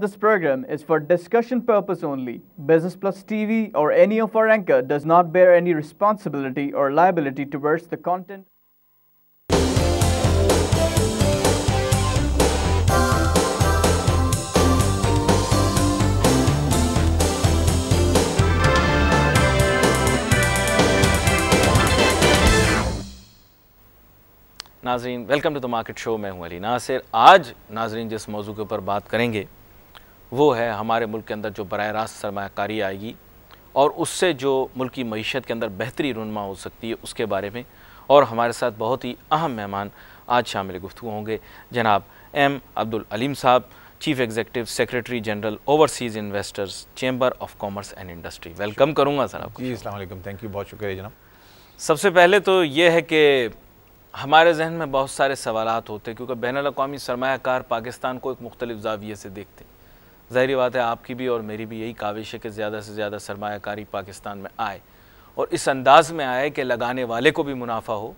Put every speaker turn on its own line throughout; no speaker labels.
This program is for discussion purpose only. Business Plus TV or any of our anchor does not bear any responsibility or liability towards the content.
नाजरीन, welcome to the market show. मैं हूं अली नासिर। आज नाजरीन जिस मौजू के ऊपर बात करेंगे वो है हमारे मुल्क के अंदर जो बराह रास्त सरमायाकारी आएगी और उससे जो मुल्क की मईशत के अंदर बेहतरी रुनमा हो सकती है उसके बारे में। और हमारे साथ बहुत ही अहम मेहमान आज शामिल गुफ्तगू होंगे जनाब एम अब्दुल अलीम साहब, chief executive secretary general overseas investors chamber of commerce and industry. Welcome करूँगा सर आपको।
जी अस्सलाम वालेकुम, थैंक यू, बहुत शुक्रिया जनाब।
सबसे पहले तो ये है कि हमारे जहन में बहुत सारे सवालात होते हैं क्योंकि बैनुल अक़वामी सरमायाकार पाकिस्तान को एक मुख्तलिफ ज़ाविये से देखते हैं। ज़ाहिर बात है आपकी भी और मेरी भी यही काविश है कि ज़्यादा से ज़्यादा सरमायाकारी पाकिस्तान में आए और इस अंदाज में आए कि लगाने वाले को भी मुनाफा हो,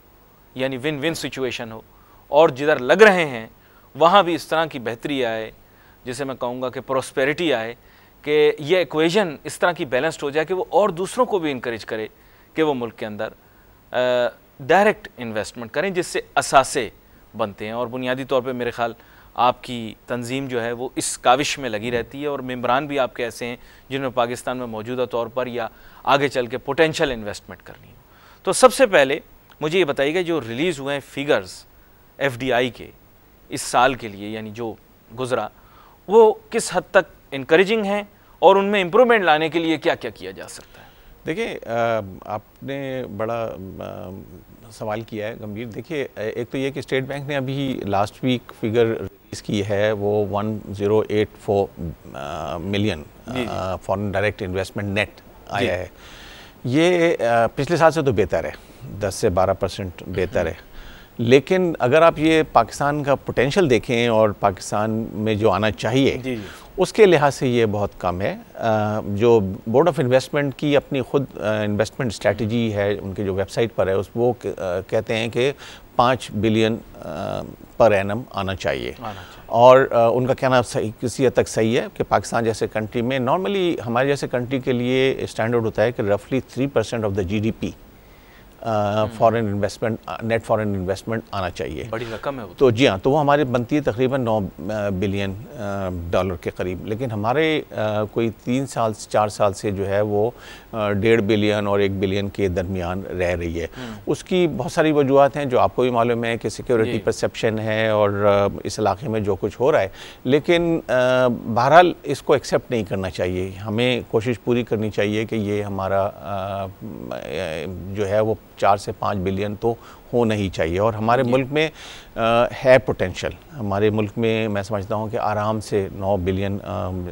यानी विन विन सिचुएशन हो, और जिधर लग रहे हैं वहाँ भी इस तरह की बेहतरी आए, जिसे मैं कहूँगा कि प्रोस्पेरिटी आए, कि ये इक्वेशन इस तरह की बैलेंस्ड हो जाए कि वो और दूसरों को भी इंकरेज करे कि वो मुल्क के अंदर डायरेक्ट इन्वेस्टमेंट करें जिससे असासे बनते हैं। और बुनियादी तौर पे मेरे ख्याल आपकी तंजीम जो है वो इस काविश में लगी रहती है और मेम्बरान भी आपके ऐसे हैं जिन्होंने पाकिस्तान में मौजूदा तौर पर या आगे चल के पोटेंशियल इन्वेस्टमेंट करनी है। तो सबसे पहले मुझे ये बताइएगा जो रिलीज़ हुए हैं फिगर्स FDI के इस साल के लिए, यानी जो गुज़रा, वो किस हद तक इनकरेजिंग हैं और उनमें इम्प्रूवमेंट लाने के लिए क्या क्या किया जा सकता है?
देखिए, आपने बड़ा सवाल किया है गंभीर। देखिए, एक तो ये कि स्टेट बैंक ने अभी लास्ट वीक फिगर रिलीज़ की है, वो 1084 million foreign direct investment net आया है। ये पिछले साल से तो बेहतर है, 10 से 12% बेहतर है। लेकिन अगर आप ये पाकिस्तान का पोटेंशियल देखें और पाकिस्तान में जो आना चाहिए उसके लिहाज से ये बहुत कम है। जो बोर्ड ऑफ इन्वेस्टमेंट की अपनी खुद इन्वेस्टमेंट स्ट्रेटजी है, उनके जो वेबसाइट पर है, वो कहते हैं कि 5 बिलियन पर एनम आना चाहिए। और उनका कहना सही, किसी हद तक सही है कि पाकिस्तान जैसे कंट्री में नॉर्मली, हमारे जैसे कंट्री के लिए स्टैंडर्ड होता है कि रफली 3% of the GDP foreign investment, net foreign investment आना चाहिए।
बड़ी रकम है वो।
तो जी हाँ, तो वो हमारी बनती है तकरीबन 9 बिलियन डॉलर के करीब। लेकिन हमारे कोई 3-4 साल से जो है वो 1.5 बिलियन और 1 बिलियन के दरमियान रह रही है। उसकी बहुत सारी वजूहत हैं जो आपको भी मालूम है कि सिक्योरिटी परसेप्शन है और इस इलाके में जो कुछ हो रहा है। लेकिन बहरहाल इसको एक्सेप्ट नहीं करना चाहिए। हमें कोशिश पूरी करनी चाहिए कि ये हमारा जो है वो 4 से 5 बिलियन तो होना ही चाहिए। और हमारे मुल्क में है पोटेंशियल। हमारे मुल्क में मैं समझता हूँ कि आराम से 9 बिलियन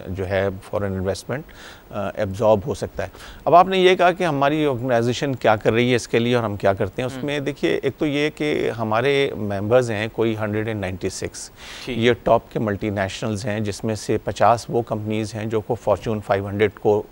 जो है फॉरेन इन्वेस्टमेंट एब्जॉर्ब हो सकता है। अब आपने ये कहा कि हमारी ऑर्गेनाइजेशन क्या कर रही है इसके लिए और हम क्या करते हैं उसमें। देखिए, एक तो ये कि हमारे मेंबर्स हैं कोई 196, ये टॉप के मल्टीनेशनल्स हैं, जिसमें से 50 वो कंपनीज़ हैं जो को फॉर्चून 500 को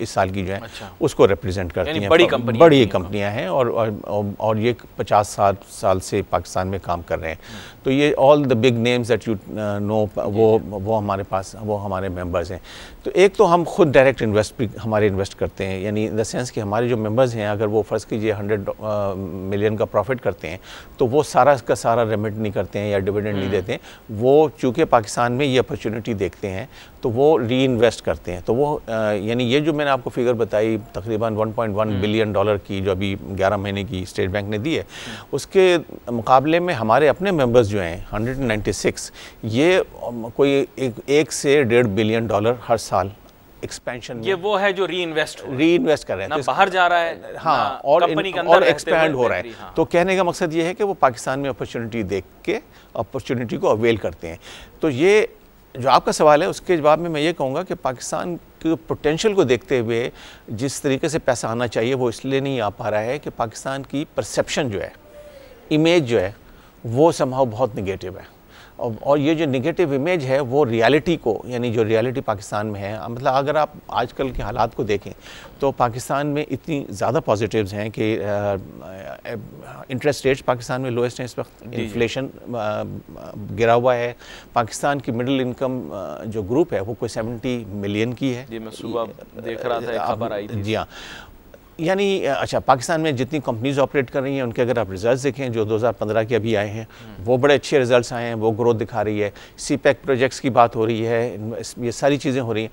इस साल की जो है उसको रिप्रेजेंट करती हैं। बड़ी कंपनियाँ हैं और ये 50 साल से पाकिस्तान में काम कर रहे हैं। तो ये all the big names that you know वो हमारे पास, वो हमारे मेंबर्स हैं। तो एक तो हम खुद डायरेक्ट इन्वेस्ट करते हैं, यानी इन द सेंस कि हमारे जो मेंबर्स हैं, अगर वो फ़र्ज़ कीजिए 100 मिलियन का प्रॉफिट करते हैं तो वो सारा का सारा रेमिट नहीं करते हैं या डिविडेंड नहीं देते हैं। वो चूँकि पाकिस्तान में ये अपॉर्चुनिटी देखते हैं तो वो री इन्वेस्ट करते हैं। तो वो यानी ये जो मैंने आपको फिगर बताई तकरीबन 1.1 बिलियन डॉलर की जो अभी 11 महीने की स्टेट बैंक ने दी है, उसके मुकाबले में हमारे अपने मेंबर्स जो हैं 196, ये कोई 1 से 1.5 बिलियन डॉलर हर साल एक्सपेंशन, ये
वो है जो री इन्वेस्ट कर रहे हैं,
ना
बाहर जा रहा है,
हाँ, और एक्सपैंड हो रहा है। हाँ। तो कहने का मकसद ये है कि वो पाकिस्तान में अपॉर्चुनिटी देख के अपॉर्चुनिटी को अवेल करते हैं। तो ये जो आपका सवाल है उसके जवाब में मैं ये कहूँगा कि पाकिस्तान के पोटेंशियल को देखते हुए जिस तरीके से पैसा आना चाहिए वो इसलिए नहीं आ पा रहा है कि पाकिस्तान की परसेप्शन जो है, इमेज जो है, वो समहाउ बहुत निगेटिव है। और ये जो नेगेटिव इमेज है वो रियलिटी को, यानी जो रियलिटी पाकिस्तान में है, मतलब अगर आप आजकल के हालात को देखें तो पाकिस्तान में इतनी ज़्यादा पॉजिटिव्स हैं कि इंटरेस्ट रेट्स पाकिस्तान में लोएस्ट हैं इस वक्त, इन्फ्लेशन गिरा हुआ है, पाकिस्तान की मिडिल इनकम जो ग्रुप है वो कोई 70 मिलियन की है।
जी मैं सुबह देख रहा था, खबर आई थी।
जी हाँ, यानी अच्छा, पाकिस्तान में जितनी कंपनीज ऑपरेट कर रही हैं उनके अगर आप रिजल्ट्स देखें जो 2015 के अभी आए हैं वो बड़े अच्छे रिजल्ट्स आए हैं, वो ग्रोथ दिखा रही है। सीपैक प्रोजेक्ट्स की बात हो रही है, ये सारी चीज़ें हो रही हैं।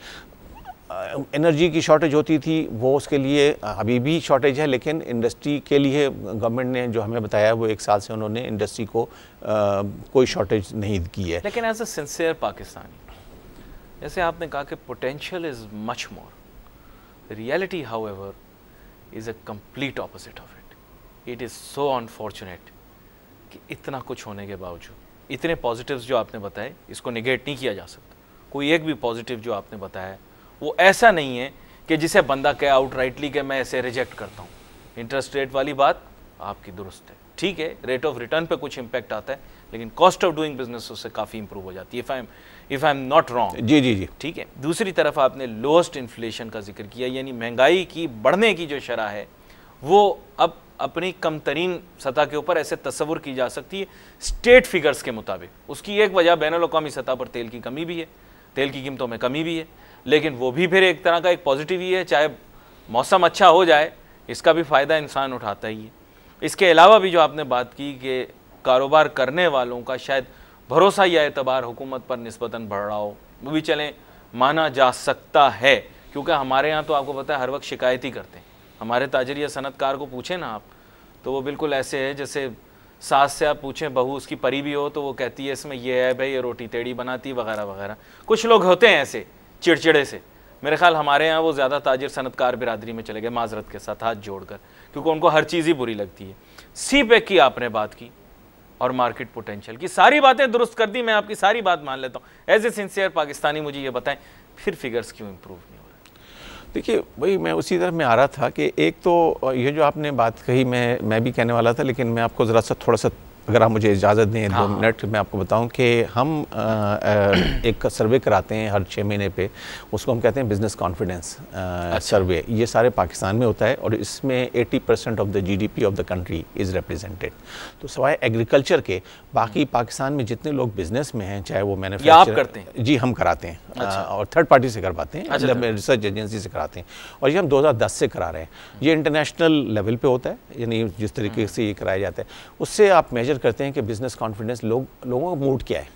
एनर्जी की शॉर्टेज होती थी, वो उसके लिए अभी भी शॉर्टेज है, लेकिन इंडस्ट्री के लिए गवर्नमेंट ने जो हमें बताया वो 1 साल से उन्होंने इंडस्ट्री को कोई शॉर्टेज नहीं की है।
लेकिन एज अ सिंसियर पाकिस्तानी, जैसे आपने कहा कि potential is much more, reality however is a complete opposite of it. It is so unfortunate कि इतना कुछ होने के बावजूद इतने पॉजिटिव्स जो आपने बताए इसको निगेट नहीं किया जा सकता। कोई एक भी पॉजिटिव जो आपने बताया वो ऐसा नहीं है कि जिसे बंदा कहे आउटराइटली कि मैं इसे रिजेक्ट करता हूँ। इंटरेस्ट रेट वाली बात आपकी दुरुस्त है, ठीक है, रेट ऑफ रिटर्न पे कुछ इम्पैक्ट आता है, लेकिन कॉस्ट ऑफ डूइंग बिजनेस उससे काफ़ी इंप्रूव हो जाती है, if I am not wrong.
जी जी जी,
ठीक है। दूसरी तरफ आपने लोएस्ट इन्फ्लेशन का जिक्र किया, यानी महंगाई की बढ़ने की जो शरह है वो अब अपनी कम तरीन सतह के ऊपर ऐसे तस्वुर की जा सकती है स्टेट फिगर्स के मुताबिक। उसकी एक वजह बैनुल-अक़वामी सतह पर तेल की कमी भी है, तेल की कीमतों में कमी भी है, लेकिन वो भी फिर एक तरह का एक पॉजिटिव ही है। चाहे मौसम अच्छा हो जाए इसका भी फ़ायदा इंसान उठाता ही है। इसके अलावा भी जो आपने बात की कि कारोबार करने वालों का शायद भरोसा या एतबार हुकूमत पर निस्बतन बढ़ रहा हो, वो भी चलें माना जा सकता है, क्योंकि हमारे यहाँ तो आपको पता है हर वक्त शिकायत ही करते हैं। हमारे ताजिर या सनतकार को पूछें ना आप, तो वो बिल्कुल ऐसे है जैसे सास से आप पूछें बहू उसकी परी भी हो तो वो कहती है इसमें ये है भाई, ये रोटी टेढ़ी बनाती वगैरह वगैरह। कुछ लोग होते हैं ऐसे चिड़चिड़े से। मेरे ख्याल हमारे यहाँ वो ज़्यादा ताजिर सनतकार बिरादरी में चले गए, माजरत के साथ हाथ जोड़कर, क्योंकि उनको हर चीज़ ही बुरी लगती है। सीपैक की आपने बात की और मार्केट पोटेंशियल की, सारी बातें दुरुस्त कर दी, मैं आपकी सारी बात मान लेता हूँ। एज ए सिंसियर पाकिस्तानी मुझे ये बताएं फिर फिगर्स क्यों इम्प्रूव नहीं हो रहे?
देखिए वही मैं उसी तरफ में आ रहा था कि एक तो ये जो आपने बात कही मैं भी कहने वाला था, लेकिन मैं आपको ज़रा सा थोड़ा सा, अगर आप मुझे इजाज़त दें 2 मिनट, मैं आपको बताऊं कि हम एक सर्वे कराते हैं हर 6 महीने पे, उसको हम कहते हैं बिज़नेस कॉन्फिडेंस सर्वे। ये सारे पाकिस्तान में होता है और इसमें 80% of the GDP of the country is represented. तो सवाए एग्रीकल्चर के बाकी पाकिस्तान में जितने लोग बिज़नेस में हैं, चाहे वो मैन्युफैक्चर,
आप करते हैं?
जी हम कराते हैं। और थर्ड पार्टी से करवाते हैं, मतलब रिसर्च एजेंसी से कराते हैं, और ये हम 2010 से करा रहे हैं। ये इंटरनेशनल लेवल पे होता है, यानी जिस तरीके से ये कराया जाता है उससे आप मेजर करते हैं कि बिज़नेस कॉन्फिडेंस लोगों का मूड क्या है।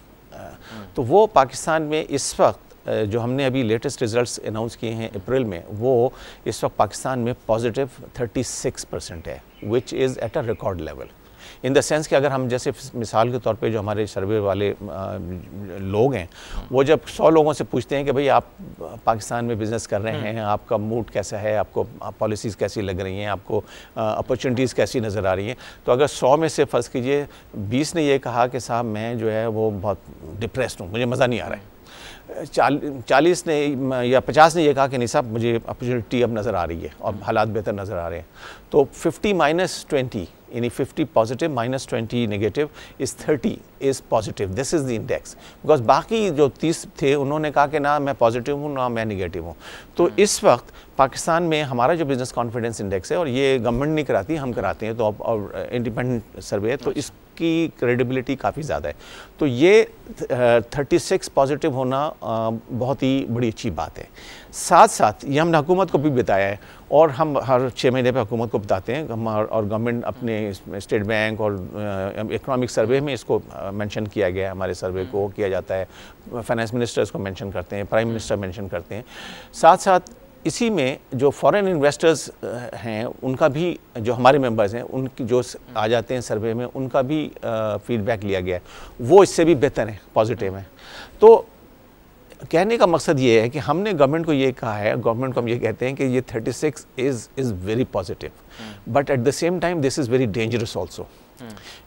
तो वो पाकिस्तान में इस वक्त जो हमने अभी लेटेस्ट रिजल्ट्स अनाउंस किए हैं अप्रैल में, वो इस वक्त पाकिस्तान में पॉजिटिव 36% है, which is at a record level. In the sense कि अगर हम जैसे मिसाल के तौर पे जो हमारे सर्वे वाले लोग हैं, वो जब 100 लोगों से पूछते हैं कि भाई आप पाकिस्तान में बिज़नेस कर रहे हैं, आपका मूड कैसा है, आपको पॉलिसीज़ कैसी लग रही हैं, आपको अपॉर्चुनिटीज़ कैसी नज़र आ रही हैं, तो अगर 100 में से फ़र्ज़ कीजिए 20 ने ये कहा कि साहब मैं जो है वो बहुत डिप्रेस्ड हूँ, मुझे मज़ा नहीं आ रहा है। 40 ने या 50 ने यह कहा कि नहीं साहब मुझे अपॉर्चुनिटी अब नज़र आ रही है और हालात बेहतर नज़र आ रहे हैं। तो 50 - 20 यानी 50 positive -20 negative is 30 is positive. This is the index. Because बाकी जो 30 थे उन्होंने कहा कि ना मैं पॉजिटिव हूँ ना मैं नेगेटिव हूँ। तो इस वक्त पाकिस्तान में हमारा जो बिज़नेस कॉन्फिडेंस इंडेक्स है, और ये गवर्नमेंट नहीं कराती, हम कराते हैं, तो और इंडिपेंडेंट सर्वे है, तो इसकी क्रेडिबिलिटी काफ़ी ज़्यादा है। तो ये 36 पॉजिटिव होना बहुत ही बड़ी अच्छी बात है। साथ साथ ये हमने हुकूमत को भी बताया है, और हम हर 6 महीने पे हुकूमत को बताते हैं, और गवर्नमेंट अपने स्टेट बैंक और इकोनॉमिक सर्वे में इसको मेंशन किया गया है, हमारे सर्वे को किया जाता है, फाइनेंस मिनिस्टर इसको मेंशन करते हैं, प्राइम मिनिस्टर मेंशन करते हैं। साथ साथ इसी में जो फॉरेन इन्वेस्टर्स हैं उनका भी, जो हमारे मेंबर्स हैं उनकी जो आ जाते हैं सर्वे में, उनका भी फीडबैक लिया गया है, वो इससे भी बेहतर है, पॉजिटिव है। तो कहने का मकसद ये है कि हमने गवर्नमेंट को ये कहा है, गवर्नमेंट को हम ये कहते हैं कि ये 36 is very positive, but at the same time this is very dangerous also.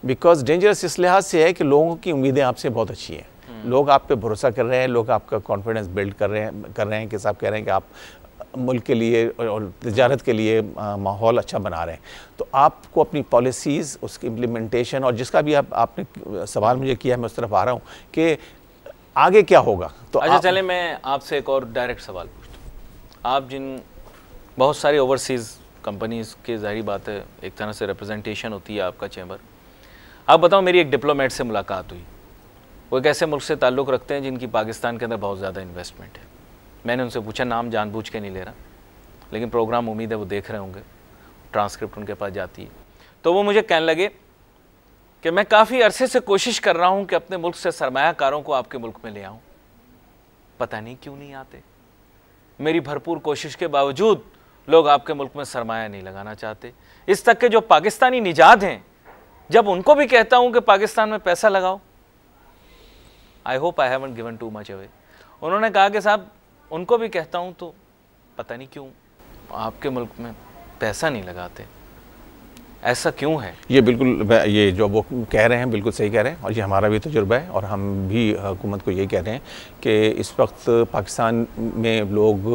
Because dangerous इस लिहाज से है कि लोगों की उम्मीदें आपसे बहुत अच्छी हैं, लोग आप पे भरोसा कर रहे हैं, लोग आपका कॉन्फिडेंस बिल्ड कर रहे हैं कि साहब कह रहे हैं कि आप मुल्क के लिए और तिजारत के लिए माहौल अच्छा बना रहे हैं। तो आपको अपनी पॉलिसीज़, उसकी इम्प्लीमेंटेशन, और जिसका भी आपने सवाल मुझे किया है मैं उस तरफ आ रहा हूँ कि आगे क्या होगा। तो
अच्छा चले मैं आपसे एक और डायरेक्ट सवाल पूछता हूँ। आप जिन बहुत सारी ओवरसीज़ कंपनीज़ की ज़ाहिर बात है एक तरह से रिप्रेजेंटेशन होती है आपका चैम्बर, आप बताओ मेरी एक डिप्लोमेट से मुलाकात हुई, वो एक ऐसे मुल्क से ताल्लुक़ रखते हैं जिनकी पाकिस्तान के अंदर बहुत ज़्यादा इन्वेस्टमेंट है। मैंने उनसे पूछा, नाम जानबूझ के नहीं ले रहा, लेकिन प्रोग्राम उम्मीद है वो देख रहे होंगे, ट्रांसक्रिप्ट उनके पास जाती है। तो वो मुझे कहने लगे कि मैं काफ़ी अरसे से कोशिश कर रहा हूँ कि अपने मुल्क से सरमायाकारों को आपके मुल्क में ले आऊँ, पता नहीं क्यों नहीं आते। मेरी भरपूर कोशिश के बावजूद लोग आपके मुल्क में सरमाया नहीं लगाना चाहते। इस तक के जो पाकिस्तानी निजात हैं, जब उनको भी कहता हूँ कि पाकिस्तान में पैसा लगाओ, I hope I haven't given too much away, उन्होंने कहा कि साहब उनको भी कहता हूँ तो पता नहीं क्यों आपके मुल्क में पैसा नहीं लगाते, ऐसा क्यों है?
ये बिल्कुल, ये जो वो कह रहे हैं बिल्कुल सही कह रहे हैं, और ये हमारा भी तजुर्बा है, और हम भी हुकूमत को यही कह रहे हैं कि इस वक्त पाकिस्तान में लोग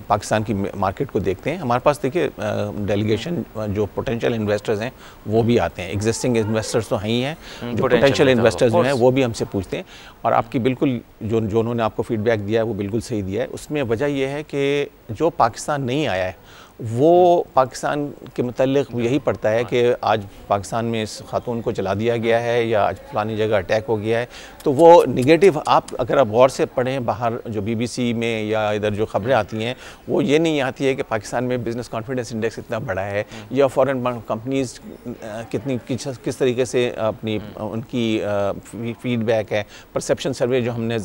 पाकिस्तान की मार्केट को देखते हैं। हमारे पास देखिए डेलीगेशन जो पोटेंशियल इन्वेस्टर्स हैं वो भी आते हैं, एग्जिस्टिंग इन्वेस्टर्स तो हैं ही हैं, जो पोटेंशियल इन्वेस्टर्स जो हैं वो भी हमसे पूछते हैं। और आपकी बिल्कुल जो उन्होंने आपको फीडबैक दिया है वो बिल्कुल सही दिया है। उसमें वजह यह है कि जो पाकिस्तान नहीं आया है वो पाकिस्तान के मुतल्लिक़ यही पड़ता है कि आज पाकिस्तान में इस खातून को चला दिया गया है या आज फलानी जगह अटैक हो गया है, तो वो निगेटिव आप अगर आप गौर से पढ़ें बाहर जो BBC में या इधर जो ख़बरें आती हैं वो ये नहीं आती है कि पाकिस्तान में बिज़नेस कॉन्फिडेंस इंडेक्स इतना बड़ा है या फॉरेन कंपनीज़ कितनी किस तरीके से अपनी उनकी फीडबैक है। परसेप्शन सर्वे जो हमने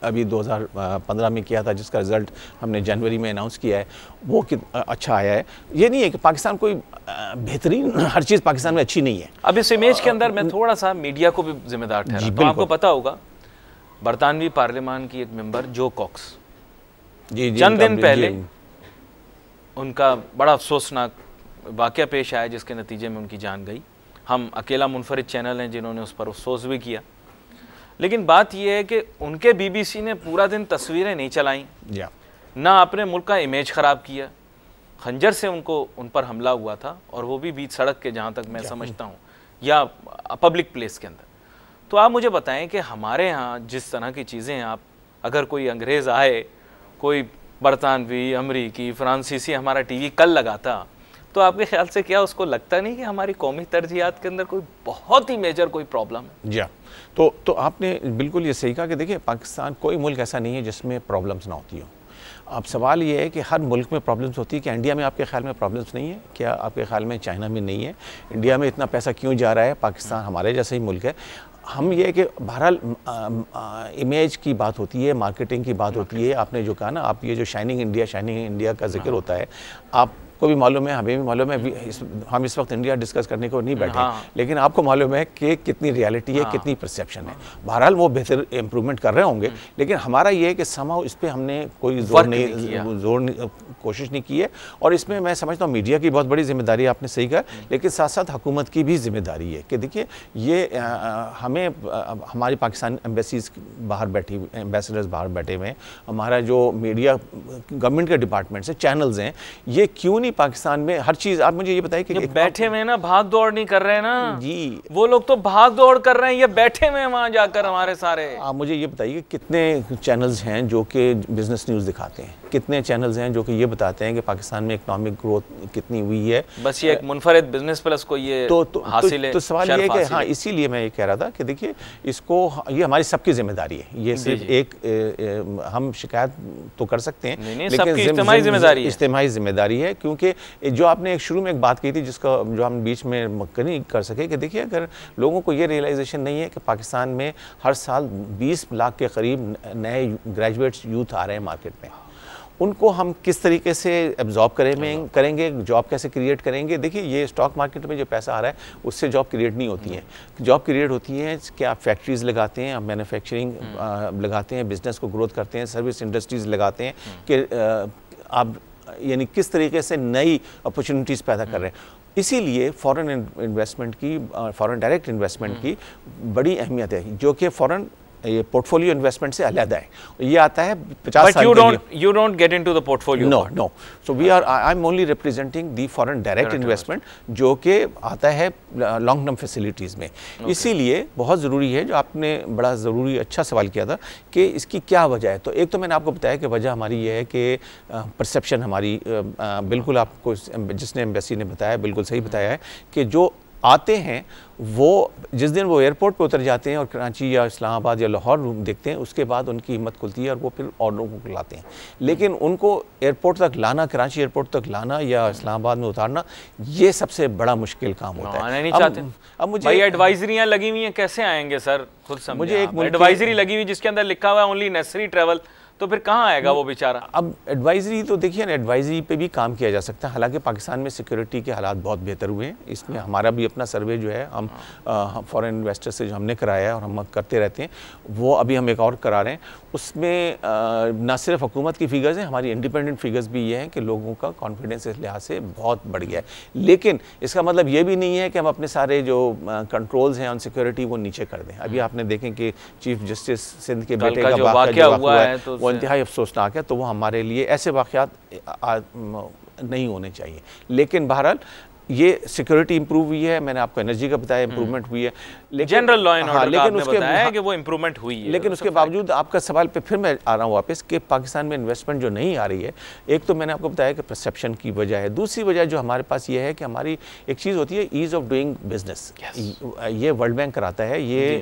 अभी 2015 में किया था, जिसका रिज़ल्ट हमने जनवरी में अनाउंस किया है, वो अच्छा आया है। ये नहीं है कि पाकिस्तान कोई बेहतरीन हर चीज़ पाकिस्तान में अच्छी नहीं है।
अब इस इमेज के अंदर मैं थोड़ा सा मीडिया को भी जिम्मेदार ठहरा। तो आपको पता होगा बरतानवी पार्लियामान की एक मेंबर जो कॉक्स चंद दिन पहले उनका बड़ा अफसोसनाक वाक़या पेश आया जिसके नतीजे में उनकी जान गई। हम अकेला मुनफरिद चैनल हैं जिन्होंने उस पर अफसोस भी किया, लेकिन बात यह है कि उनके BBC ने पूरा दिन तस्वीरें नहीं चलाई, ना अपने मुल्क का इमेज ख़राब किया। खंजर से उन पर हमला हुआ था, और वो भी बीच सड़क के, जहाँ तक मैं समझता हूँ, या पब्लिक प्लेस के अंदर। तो आप मुझे बताएं कि हमारे यहाँ जिस तरह की चीज़ें हैं, आप अगर कोई अंग्रेज़ आए, कोई बरतानवी, अमरीकी, फ्रांसीसी हमारा TV कल लगाता, तो आपके ख्याल से क्या उसको लगता नहीं कि हमारी कौमी तरजीहात के अंदर कोई बहुत ही मेजर कोई प्रॉब्लम है?
जी, तो आपने बिल्कुल ये सही कहा कि देखिए पाकिस्तान कोई मुल्क ऐसा नहीं है जिसमें प्रॉब्लम्स ना होती हो। अब सवाल ये है कि हर मुल्क में प्रॉब्लम्स होती है, कि इंडिया में आपके ख्याल में प्रॉब्लम्स नहीं है? क्या आपके ख्याल में चाइना में नहीं है? इंडिया में इतना पैसा क्यों जा रहा है? पाकिस्तान हमारे जैसा ही मुल्क है। हम ये कि बहरहाल इमेज की बात होती है, मार्केटिंग की बात होती है। आपने जो कहा ना, आप ये जो शाइनिंग इंडिया का जिक्र होता है, आपको भी मालूम है, हमें भी मालूम है, हम इस वक्त इंडिया डिस्कस करने को नहीं बैठे, लेकिन आपको मालूम है कि कितनी रियलिटी है, कितनी परसेप्शन है। बहरहाल वो बेहतर इम्प्रूवमेंट कर रहे होंगे, लेकिन हमारा ये है कि समाउ इस पर हमने कोई कोशिश नहीं की है। और इसमें मैं समझता हूँ मीडिया की बहुत बड़ी जिम्मेदारी, आपने सही कहा, लेकिन साथ साथ हुकूमत की भी जिम्मेदारी है कि देखिए ये हमें हमारी पाकिस्तान एम्बेसीज बाहर बैठी, एम्बेसडर्स बाहर बैठे हुए हैं, हमारा जो मीडिया गवर्नमेंट के डिपार्टमेंट्स हैं, चैनल्स हैं, ये क्यों नहीं पाकिस्तान में हर चीज़, आप मुझे ये बताइए कि
बैठे हुए ना, भाग दौड़ नहीं कर रहे हैं ना
जी,
वो लोग तो भाग दौड़ कर रहे हैं, ये बैठे हुए हैं वहाँ जाकर हमारे सारे।
आप मुझे ये बताइए कितने चैनल्स हैं जो कि बिजनेस न्यूज़ दिखाते हैं, कितने चैनल्स हैं जो कि ये बताते हैं कि पाकिस्तान में इकोनॉमिक ग्रोथ कितनी हुई है।
बस ये एक मुनफरिद बिजनेस प्लस को ये हासिल है।
तो सवाल ये है कि हाँ, इसीलिए मैं ये कह रहा था कि देखिए इसको, ये हमारी सबकी जिम्मेदारी है, ये सिर्फ एक हम शिकायत तो कर सकते हैं, लेकिन इज्तिमाई जिम्मेदारी है। क्योंकि जो आपने एक शुरू में एक बात की थी जिसका जो हम बीच में नहीं कर सके, कि देखिए अगर लोगों को ये रियलाइजेशन नहीं है कि पाकिस्तान में हर साल 20 लाख के करीब नए ग्रेजुएट्स यूथ आ रहे हैं मार्केट में, उनको हम किस तरीके से एब्जॉर्ब करेंगे, जॉब कैसे क्रिएट करेंगे। देखिए ये स्टॉक मार्केट में जो पैसा आ रहा है उससे जॉब क्रिएट नहीं होती है। जॉब क्रिएट होती है कि आप फैक्ट्रीज़ लगाते हैं, आप मैन्युफैक्चरिंग लगाते हैं, बिजनेस को ग्रोथ करते हैं, सर्विस इंडस्ट्रीज़ लगाते हैं, कि आप यानी किस तरीके से नई अपॉर्चुनिटीज़ पैदा कर रहे हैं। इसीलिए फॉरेन इन्वेस्टमेंट की, फॉरेन डायरेक्ट इन्वेस्टमेंट की बड़ी अहमियत है, जो कि फॉरेन ये पोर्टफोलियो इन्वेस्टमेंट से अलग है, ये आता है 50 साल
के लिए। You don't get into the portfolio.
No, so we are, I am only representing the foreign direct investment जो कि आता है लॉन्ग टर्म फैसिलिटीज़ में। इसीलिए बहुत ज़रूरी है, जो आपने बड़ा ज़रूरी अच्छा सवाल किया था कि इसकी क्या वजह है। तो एक तो मैंने आपको बताया कि वजह हमारी ये है कि परसेप्शन हमारी बिल्कुल, आपको जिसने एम्बेसी ने बताया बिल्कुल सही बताया है कि जो आते हैं वो जिस दिन वो एयरपोर्ट पे उतर जाते हैं और कराची या इस्लामाबाद या लाहौर रूम देखते हैं, उसके बाद उनकी हिम्मत खुलती है और वो फिर और लोगों को लाते हैं। लेकिन उनको एयरपोर्ट तक लाना, कराची एयरपोर्ट तक लाना या इस्लामाबाद में उतारना, ये सबसे बड़ा मुश्किल काम होता है।
अब मुझे भाई एडवाइजरियाँ लगी हुई हैं, कैसे आएंगे सर? खुद समझिए, मुझे एक एडवाइजरी लगी हुई जिसके अंदर लिखा हुआ है ओनली नेसेसरी ट्रैवल, तो फिर कहाँ आएगा वो बेचारा? अब
एडवाइजरी तो देखिए ना, एडवाइजरी पे भी काम किया जा सकता है। हालांकि पाकिस्तान में सिक्योरिटी के हालात बहुत बेहतर हुए हैं। इसमें हमारा भी अपना सर्वे जो है हम फॉरेन इन्वेस्टर से जो हमने कराया है और हम करते रहते हैं, वो अभी हम एक और करा रहे हैं। उसमें ना सिर्फ हुकूमत की फिगर्स हैं, हमारी इंडिपेंडेंट फिगर्स भी ये हैं कि लोगों का कॉन्फिडेंस इस लिहाज से बहुत बढ़ गया है। लेकिन इसका मतलब ये भी नहीं है कि हम अपने सारे जो कंट्रोल्स हैं ऑन सिक्योरिटी वो नीचे कर दें। अभी आपने देखें कि चीफ जस्टिस सिंध के बेटे का वाक़या हुआ है, वो इंतहाई अफसोसनाक है। तो वो हमारे लिए ऐसे वाक़यात नहीं होने चाहिए। लेकिन बहरहाल ये सिक्योरिटी इंप्रूव हुई है, मैंने आपको एनर्जी का बताया इंप्रूवमेंट हुई है, लेकिन
जनरल लॉ एंड ऑर्डर आपने बताया कि वो इंप्रूवमेंट हुई है।
लेकिन उसके बावजूद आपका सवाल पे फिर मैं आ रहा हूँ वापस कि पाकिस्तान में इन्वेस्टमेंट जो नहीं आ रही है, एक तो मैंने आपको बताया कि परसेप्शन की वजह है। दूसरी वजह जो हमारे पास ये है कि हमारी एक चीज़ होती है ईज़ ऑफ डूइंग बिजनेस। ये वर्ल्ड बैंक कराता है, ये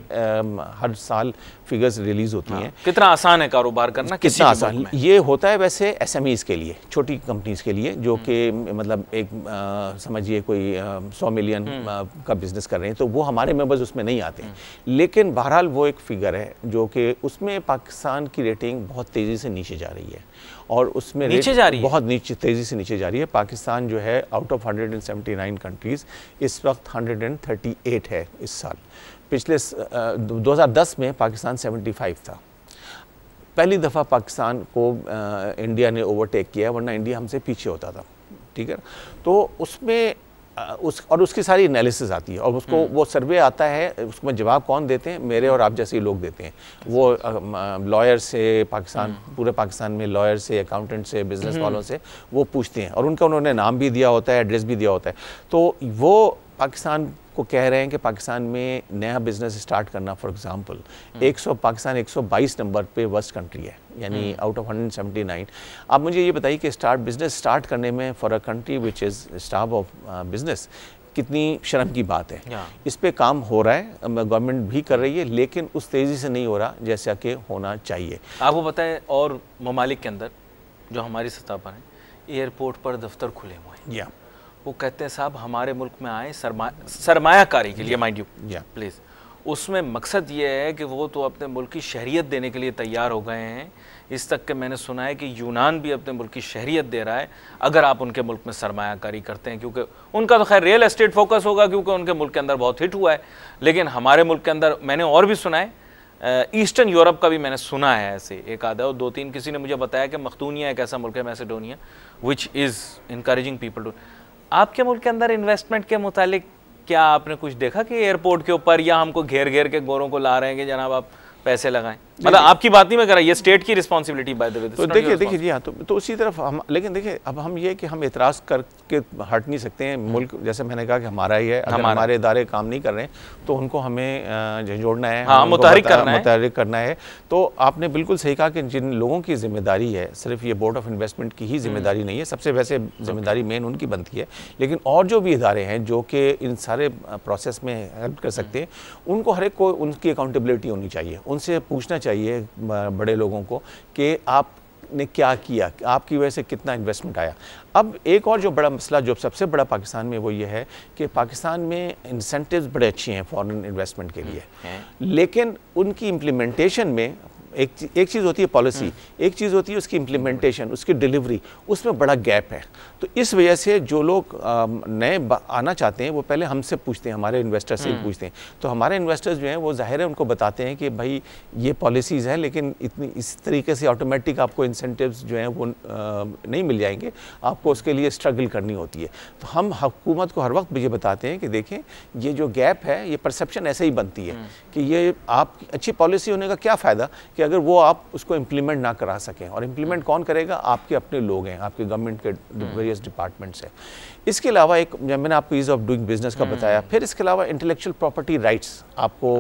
हर साल फिगर्स रिलीज होती हैं।
कितना आसान है कारोबार करना,
कितना आसान ये होता है वैसे SMEs के लिए, छोटी कंपनीज के लिए, जो कि मतलब एक समझिए कोई 100 मिलियन का बिजनेस कर रहे हैं, तो वो हमारे मेंबर्स उसमें नहीं आते हैं। लेकिन बहरहाल वो एक फिगर है जो कि उसमें पाकिस्तान की रेटिंग बहुत तेज़ी से नीचे जा रही है, और उसमें
नीचे जा रही है,
बहुत नीचे तेज़ी से नीचे जा रही है। पाकिस्तान जो है आउट ऑफ 179 कंट्रीज़ इस वक्त 138 है इस साल। पिछले 2010 में पाकिस्तान 75 था। पहली दफ़ा पाकिस्तान को इंडिया ने ओवरटेक किया, वरना इंडिया हमसे पीछे होता था, ठीक है। तो उसमें उसकी सारी एनालिसिस आती है, और उसको वो सर्वे आता है, उसमें जवाब कौन देते हैं? मेरे और आप जैसे लोग देते हैं। वो लॉयर से, पाकिस्तान पूरे पाकिस्तान में लॉयर से, अकाउंटेंट से, बिजनेस वालों से वो पूछते हैं, और उनका उन्होंने नाम भी दिया होता है, एड्रेस भी दिया होता है। तो वो पाकिस्तान को कह रहे हैं कि पाकिस्तान में नया बिजनेस स्टार्ट करना, फॉर एग्जांपल पाकिस्तान 122 नंबर पे वर्स्ट कंट्री है, यानी आउट ऑफ 179। आप मुझे ये बताइए कि बिजनेस स्टार्ट करने में for a country which is start of business कितनी शर्म की बात है। इस पे काम हो रहा है, गवर्नमेंट भी कर रही है, लेकिन उस तेज़ी से नहीं हो रहा जैसा कि होना चाहिए।
आपको पता है, और ममालिक के अंदर जो हमारी सतह पर है, एयरपोर्ट पर दफ्तर खुले हुए हैं, वो कहते हैं साहब हमारे मुल्क में आए सरमायाकारी के लिए, माइंड यू प्लीज़। उसमें मकसद ये है कि वो तो अपने मुल्क की शहरियत देने के लिए तैयार हो गए हैं। इस तक के मैंने सुना है कि यूनान भी अपने मुल्क की शहरियत दे रहा है अगर आप उनके मुल्क में सरमायाकारी करते हैं, क्योंकि उनका तो खैर रियल एस्टेट फोकस होगा क्योंकि उनके मुल्क के अंदर बहुत हिट हुआ है। लेकिन हमारे मुल्क के अंदर मैंने और भी सुना है, ईस्टर्न यूरोप का भी मैंने सुना है, ऐसे एक आधा और 2-3 किसी ने मुझे बताया कि मखदूनिया एक ऐसा मुल्क है, Macedonia, which is encouraging people to. आपके मुल्क के अंदर इन्वेस्टमेंट के मुतालिक क्या आपने कुछ देखा कि एयरपोर्ट के ऊपर या हमको घेर घेर के गोरों को ला रहे हैं कि जनाब आप पैसे लगाएं? मतलब आपकी बात नहीं मैं कर रहा, ये स्टेट की रिस्पांसिबिलिटी बाय द वे।
तो देखिए जी हाँ, तो उसी तरफ हम, लेकिन देखिए अब हम ये कि हम एतराज़ करके हट नहीं सकते हैं। मुल्क जैसे मैंने कहा कि हमारा ही है, अगर हमारे इदारे काम नहीं कर रहे हैं तो उनको हमें झंझोड़ना है,
हाँ, मुतहरिक
करना है। तो आपने बिल्कुल सही कहा कि जिन लोगों की जिम्मेदारी है, सिर्फ ये बोर्ड ऑफ इन्वेस्टमेंट की ही जिम्मेदारी नहीं है, सबसे वैसे जिम्मेदारी मेन उनकी बनती है, लेकिन और जो भी इदारे हैं जो कि इन सारे प्रोसेस में हेल्प कर सकते हैं, उनको हर एक को उनकी अकाउंटेबिलिटी होनी चाहिए। उनसे पूछना चाहिए बड़े लोगों को कि आपने क्या किया, आपकी वजह से कितना इन्वेस्टमेंट आया। अब एक और जो बड़ा मसला जो सबसे बड़ा पाकिस्तान में, वो ये है कि पाकिस्तान में इंसेंटिव्स बड़े अच्छे हैं फॉरेन इन्वेस्टमेंट के लिए, लेकिन उनकी इम्प्लीमेंटेशन में एक चीज़ होती है पॉलिसी, एक चीज़ होती है उसकी इम्प्लीमेंटेशन, उसकी डिलीवरी, उसमें बड़ा गैप है। तो इस वजह से जो लोग नए आना चाहते हैं वो पहले हमसे पूछते हैं, हमारे इन्वेस्टर से पूछते हैं। तो हमारे इन्वेस्टर्स जो हैं वो ज़ाहिर है उनको बताते हैं कि भाई ये पॉलिसीज़ हैं, लेकिन इतनी इस तरीके से ऑटोमेटिक आपको इंसेंटिव्स जो हैं वो नहीं मिल जाएंगे, आपको उसके लिए स्ट्रगल करनी होती है। तो हम हुकूमत को हर वक्त ये बताते हैं कि देखें ये जो गैप है, ये परसेप्शन ऐसे ही बनती है कि ये आप अच्छी पॉलिसी होने का क्या फ़ायदा कि अगर वो आप उसको इम्प्लीमेंट ना करा सकें। और इम्प्लीमेंट कौन करेगा? आपके अपने लोग हैं, आपके गवर्नमेंट के वेरियस डिपार्टमेंट्स हैं। इसके अलावा एक, जब मैंने आपको ईज़ ऑफ डूइंग बिजनेस का बताया, फिर इसके अलावा इंटेलेक्चुअल प्रॉपर्टी राइट्स आपको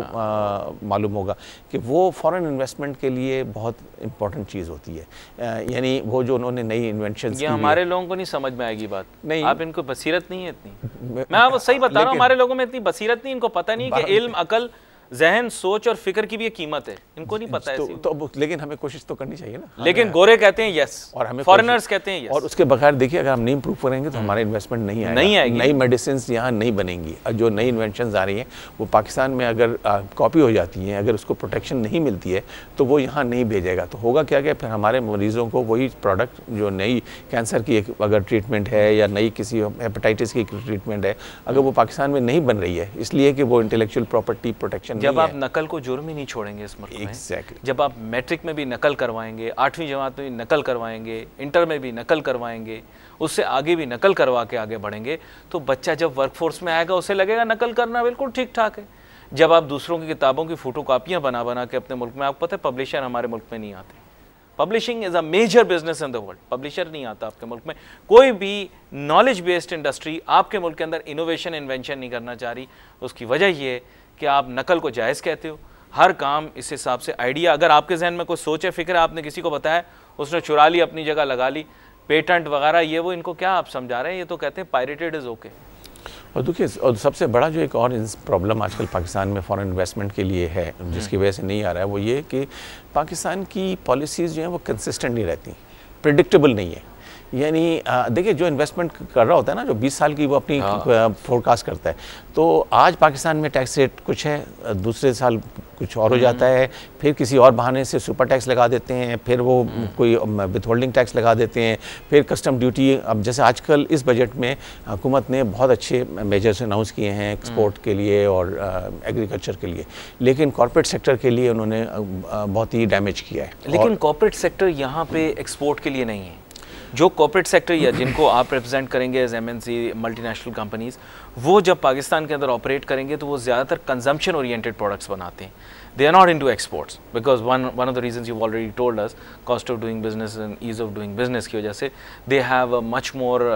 मालूम होगा कि वो फॉरेन इन्वेस्टमेंट के लिए बहुत इंपॉर्टेंट चीज़ होती है। यानी वो जो उन्होंने नई इन्वेंशन,
ये हमारे लोगों को नहीं समझ में आएगी बात,
नहीं,
आप इनको बसीरत नहीं है इतनी। मैं आपको सही बता रहा हूँ, हमारे लोगों में इतनी बसीरत नहीं, इनको पता नहीं कि इल्म, अकल, जहन, सोच और फिक्र की भी एक कीमत है, इनको नहीं पता है।
तो लेकिन हमें कोशिश तो करनी चाहिए ना।
लेकिन गोरे कहते हैं यस,
और हमें
फॉरेनर्स कहते हैं यस।
और उसके बगैर देखिए, अगर हम नहीं इम्प्रूव करेंगे तो हमारे इन्वेस्टमेंट नहीं आएगी, नई मेडिसिन यहाँ नहीं बनेंगी। जो नई इन्वेंशन आ रही हैं वो पाकिस्तान में अगर कॉपी हो जाती हैं, अगर उसको प्रोटेक्शन नहीं मिलती है तो वो यहाँ नहीं भेजेगा। तो होगा क्या कि फिर हमारे मरीजों को वही प्रोडक्ट, जो नई कैंसर की एक अगर ट्रीटमेंट है या नई किसी हेपेटाइटिस की ट्रीटमेंट है, अगर वो पाकिस्तान में नहीं बन रही है इसलिए कि वो इंटेलेक्चुअल प्रॉपर्टी प्रोटेक्शन,
जब आप नकल को जुर्म ही नहीं छोड़ेंगे इस मुल्क में, जब आप मैट्रिक में भी नकल करवाएंगे, 8वीं जमात में भी नकल करवाएंगे, इंटर में भी नकल करवाएंगे, उससे आगे भी नकल करवा के आगे बढ़ेंगे, तो बच्चा जब वर्कफोर्स में आएगा उसे लगेगा नकल करना बिल्कुल ठीक ठाक है। जब आप दूसरों की किताबों की फोटोकॉपियां बना बना के अपने मुल्क में, आपको पता है पब्लिशर हमारे मुल्क में नहीं आते। Publishing is a major business in the world, publisher नहीं आता आपके मुल्क में। कोई भी नॉलेज बेस्ड इंडस्ट्री आपके मुल्क के अंदर इनोवेशन, इन्वेंशन नहीं करना चाह रही। उसकी वजह यह है कि आप नकल को जायज़ कहते हो। हर काम इस हिसाब से, आइडिया अगर आपके जहन में कोई सोच है, फिक्र है, आपने किसी को बताया, उसने चुरा ली, अपनी जगह लगा ली, पेटेंट वगैरह ये वो, इनको क्या आप समझा रहे हैं? ये तो कहते हैं पायरेटेड इज़ ओके।
और देखिए, और सबसे बड़ा जो एक और प्रॉब्लम आजकल पाकिस्तान में फॉरेन इन्वेस्टमेंट के लिए है, जिसकी वजह से नहीं आ रहा है, वो ये कि पाकिस्तान की पॉलिसीज़ जो हैं वो कंसिस्टेंट नहीं रहती, प्रेडिक्टेबल नहीं है। यानी देखिए, जो इन्वेस्टमेंट कर रहा होता है ना, जो 20 साल की वो अपनी फोरकास्ट करता है, तो आज पाकिस्तान में टैक्स रेट कुछ है, दूसरे साल कुछ और हो जाता है, फिर किसी और बहाने से सुपर टैक्स लगा देते हैं, फिर वो कोई विथहोल्डिंग टैक्स लगा देते हैं, फिर कस्टम ड्यूटी। अब जैसे आजकल इस बजट में हुकूमत ने बहुत अच्छे मेजर्स अनाउंस किए हैं एक्सपोर्ट के लिए और एग्रीकल्चर के लिए, लेकिन कॉर्पोरेट सेक्टर के लिए उन्होंने बहुत ही डैमेज किया है।
लेकिन कॉर्पोरेट सेक्टर यहाँ पे एक्सपोर्ट के लिए नहीं है। जो कॉर्पोरेट सेक्टर या जिनको आप रिप्रेजेंट करेंगे एज एमएनसी, मल्टीनेशनल कंपनीज, वो जब पाकिस्तान के अंदर ऑपरेट करेंगे तो वो ज़्यादातर कंजम्पशन ओरिएंटेड प्रोडक्ट्स बनाते हैं। They are not into exports because one of the reasons you already told us, cost of doing business and ease of doing business की वजह से they have a much more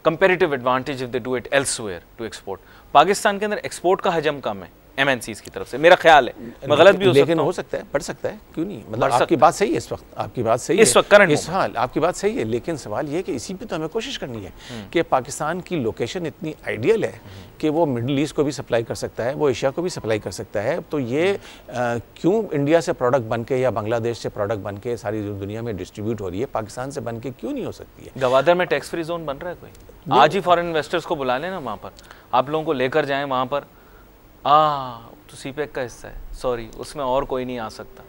comparative advantage if they do it elsewhere to export. Pakistan के अंदर export का हजम कम है MNCs की तरफ से, मेरा ख्याल है, मैं गलत भी हो
लेकिन
सकता
हो सकता है, बढ़ सकता है, क्यों नहीं? मतलब आपकी बात सही है इस वक्त, आपकी बात सही है
इस वक्त करंट
इस हाल, आपकी बात सही है, लेकिन सवाल ये है कि इसी पे तो हमें कोशिश करनी है कि पाकिस्तान की लोकेशन इतनी आइडियल है कि वो मिडिल ईस्ट को भी सप्लाई कर सकता है, वो एशिया को भी सप्लाई कर सकता है। तो ये क्यों इंडिया से प्रोडक्ट बन के या बांग्लादेश से प्रोडक्ट बन के सारी दुनिया में डिस्ट्रीब्यूट हो रही है, पाकिस्तान से बन के क्यों नहीं हो सकती है?
गवादर में टैक्स फ्री जोन बन रहा है कोई, आज ही फॉरेन इन्वेस्टर्स को बुला लेना वहाँ पर, आप लोगों को लेकर जाएं वहाँ पर। तो सीपेक का हिस्सा है, सॉरी, उसमें और कोई नहीं आ सकता।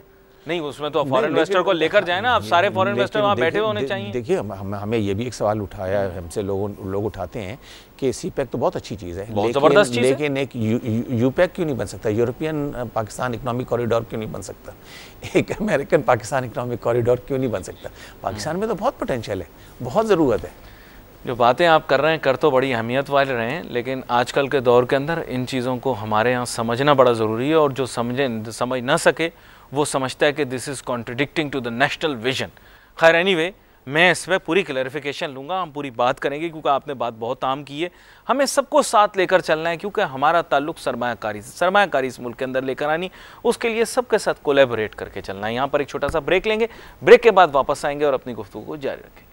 नहीं, उसमें तो फॉरेन इन्वेस्टर को लेकर जाए ना, आप सारे फॉरेन इन्वेस्टर वहाँ बैठे हुए होने चाहिए।
देखिए, हमें ये भी एक सवाल उठाया, हमसे लोग उठाते हैं कि सीपेक तो बहुत अच्छी चीज़ है,
बहुत ज़बरदस्त चीज़ है,
लेकिन एक यूपेक क्यों नहीं बन सकता? यूरोपियन पाकिस्तान इकोनॉमिक कॉरिडोर क्यों नहीं बन सकता? एक अमेरिकन पाकिस्तान इकोनॉमिक कॉरिडोर क्यों नहीं बन सकता? पाकिस्तान में तो बहुत पोटेंशियल है, बहुत ज़रूरत है।
जो बातें आप कर रहे हैं, कर तो बड़ी अहमियत वाले रहे हैं, लेकिन आजकल के दौर के अंदर इन चीज़ों को हमारे यहाँ समझना बड़ा ज़रूरी है। और जो समझ ना सके वो समझता है कि this is contradicting to the national vision. खैर, एनीवे, मैं इस पर पूरी क्लैरिफिकेशन लूँगा, हम पूरी बात करेंगे, क्योंकि आपने बात बहुत आम की है। हमें सबको साथ लेकर चलना है, क्योंकि हमारा ताल्लुक सरमायाकारी से, सरमायाकारी इस मुल्क के अंदर लेकर आनी, उसके लिए सबके साथ कोलैबोरेट करके चलना है। यहाँ पर एक छोटा सा ब्रेक लेंगे, ब्रेक के बाद वापस आएंगे और अपनी गुफ्तगू को जारी रखेंगे।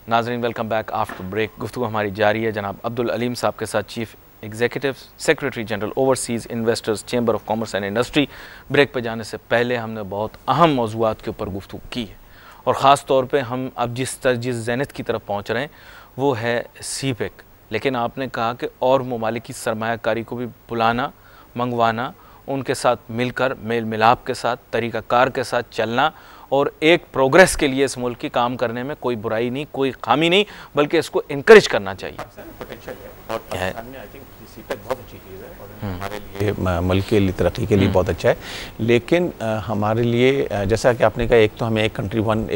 नाजरीन वेलकम बैक आफ्टर ब्रेक। गुफ्तगू हमारी जारी है जनाब अब्दुल अलीम साहब के साथ, chief executive secretary general overseas investors chamber of commerce and industry. Break पे जाने से पहले हमने बहुत अहम मौज़ूआत के ऊपर गुफ्तगू की है और ख़ास तौर पे हम अब जिस ज़ैनत की तरफ पहुँच रहे हैं वो है सीपेक। लेकिन आपने कहा कि और ममालिक की सरमायाकारी को भी बुलाना, मंगवाना, उनके साथ मिलकर मेल मिलाप के साथ, तरीक़ाकार के साथ चलना और एक प्रोग्रेस के लिए इस मुल्क की काम करने में कोई बुराई नहीं, कोई खामी नहीं, बल्कि इसको इनकरेज करना चाहिए।
पोटेंशियल है और पाकिस्तान में आई थिंक सीपेक बहुत अच्छी चीज़ है और हमारे लिए मुल्क के लिए तरक्की के लिए बहुत अच्छा है। लेकिन हमारे लिए जैसा कि आपने कहा, एक तो हमें एक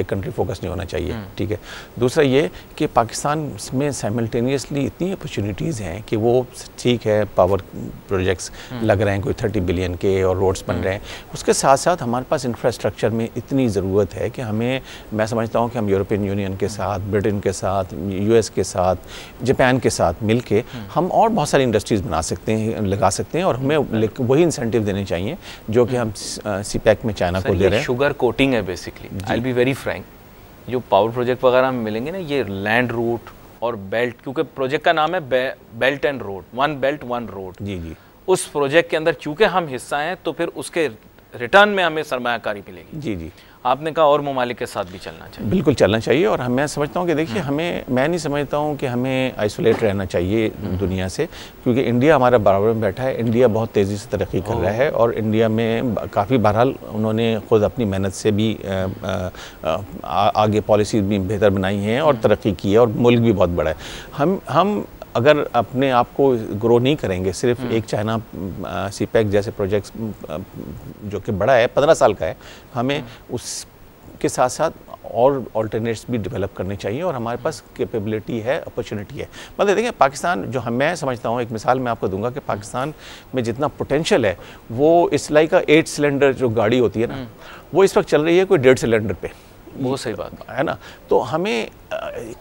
कंट्री फोकस नहीं होना चाहिए, ठीक है। दूसरा ये कि पाकिस्तान में साइमल्टेनियसली इतनी अपॉर्चुनिटीज़ हैं कि वो ठीक है, पावर प्रोजेक्ट्स लग रहे हैं कोई 30 बिलियन के और रोड्स बन रहे हैं, उसके साथ साथ हमारे पास इंफ्रास्ट्रक्चर में इतनी ज़रूरत है कि हमें, मैं समझता हूँ कि हम यूरोपियन यूनियन के साथ, ब्रिटेन के साथ, यूएस के साथ, जापान के साथ मिलके हम और बहुत सारी इंडस्ट्रीज़ बना सकते हैं, लगा सकते हैं और हमें वही इंसेंटिव देने चाहिए जो कि हम सीपेक में चाइना को दे रहे हैं।
शुगर कोटिंग है basically. I will be very frank, जो पावर प्रोजेक्ट वगैरह में मिलेंगे ना, ये लैंड रूट और बेल्ट, क्योंकि प्रोजेक्ट का नाम है belt and road, one belt one road.
जी।
उस प्रोजेक्ट के अंदर चूंकि हम हिस्सा हैं तो फिर उसके रिटर्न में हमें सरमायाकारी मिलेगी।
जी।
आपने कहा और ममालिक के साथ भी चलना चाहिए।
बिल्कुल चलना चाहिए और मैं समझता हूँ कि देखिए मैं नहीं समझता हूँ कि हमें आइसोलेट रहना चाहिए दुनिया से, क्योंकि इंडिया हमारा बराबर में बैठा है। इंडिया बहुत तेज़ी से तरक्की कर रहा है और इंडिया में काफ़ी बहरहाल उन्होंने ख़ुद अपनी मेहनत से भी आगे पॉलिसी भी बेहतर बनाई हैं और तरक्की की है और मुल्क भी बहुत बड़ा है। हम अगर अपने आप को ग्रो नहीं करेंगे, सिर्फ एक चाइना सीपेक जैसे प्रोजेक्ट्स जो कि बड़ा है, 15 साल का है, हमें उसके साथ साथ और ऑल्टरनेट्स भी डेवलप करने चाहिए और हमारे पास कैपेबिलिटी है, अपॉर्चुनिटी है। मतलब देखिए पाकिस्तान जो मैं समझता हूँ, एक मिसाल मैं आपको दूंगा कि पाकिस्तान में जितना पोटेंशियल है वो इस लाइक का 8 सिलेंडर जो गाड़ी होती है ना, वो इस वक्त चल रही है कोई 1.5 सिलेंडर पे।
वो सही बात
है ना। तो हमें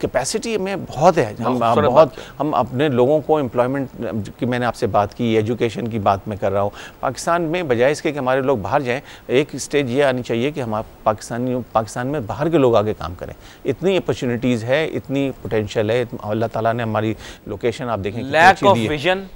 कैपेसिटी में बहुत है, हम अपने लोगों को एम्प्लॉयमेंट की, मैंने आपसे बात की, एजुकेशन की बात मैं कर रहा हूँ। पाकिस्तान में बजाय इसके कि हमारे लोग बाहर जाएं, एक स्टेज ये आनी चाहिए कि हम पाकिस्तान में बाहर के लोग आगे काम करें। इतनी अपॉर्चुनिटीज़ है, इतनी पोटेंशियल है, अल्लाह ताला ने हमारी लोकेशन आप देखें,
lack of vision,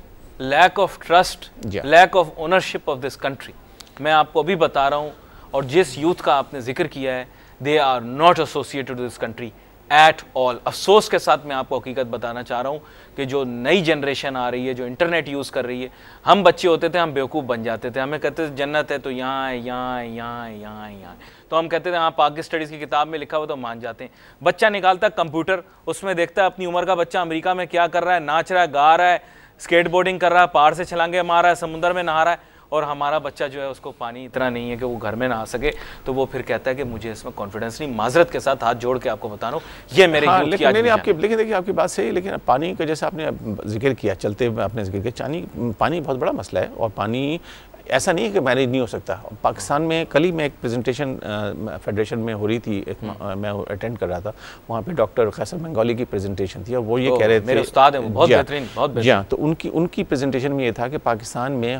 lack of trust, lack of ownership of this country. मैं आपको अभी बता रहा हूँ, और जिस यूथ का आपने जिक्र किया है, they are not associated with this country at all. अफसोस के साथ मैं आपको हकीकत बताना चाह रहा हूँ कि जो नई जनरेशन आ रही है, जो इंटरनेट यूज़ कर रही है, हम बच्चे होते थे, हम बेवकूफ़ बन जाते थे, हमें कहते थे जन्नत है तो यहाँ है, यहाँ है, यहाँ है, यहाँ है, यहाँ है, तो हम कहते थे हाँ पाक स्टडीज़ की किताब में लिखा हुआ तो मान जाते हैं। बच्चा निकालता कंप्यूटर, उसमें देखता है अपनी उम्र का बच्चा अमेरिका में क्या कर रहा है, नाच रहा है, गा रहा है, स्केटबोर्डिंग कर रहा है, पहाड़ से छलांगे मार रहा है, समुद्र में नहा रहा है, और हमारा बच्चा जो है उसको पानी इतना नहीं है कि वो घर में नहा सके, तो वो फिर कहता है कि मुझे इसमें कॉन्फिडेंस नहीं। माजरत के साथ हाथ जोड़ के आपको बता रहा हूँ, ये मेरे यूथ की आज
लेकिन देखिए आपकी बात सही है, लेकिन पानी का जैसा आपने जिक्र किया, चलते हुए आपने जिक्र किया, पानी बहुत बड़ा मसला है और पानी ऐसा नहीं है कि मैनेज नहीं हो सकता। पाकिस्तान में कल ही मैं एक प्रेजेंटेशन फेडरेशन में हो रही थी, मैं अटेंड कर रहा था, वहाँ पे डॉक्टर खैसल बंगाली की प्रेजेंटेशन थी और वो ये कह रहे थे,
मेरे उस्ताद हैं, बहुत बेहतरीन, बहुत बेहतरीन।
हाँ, तो उनकी प्रेजेंटेशन में ये था कि पाकिस्तान में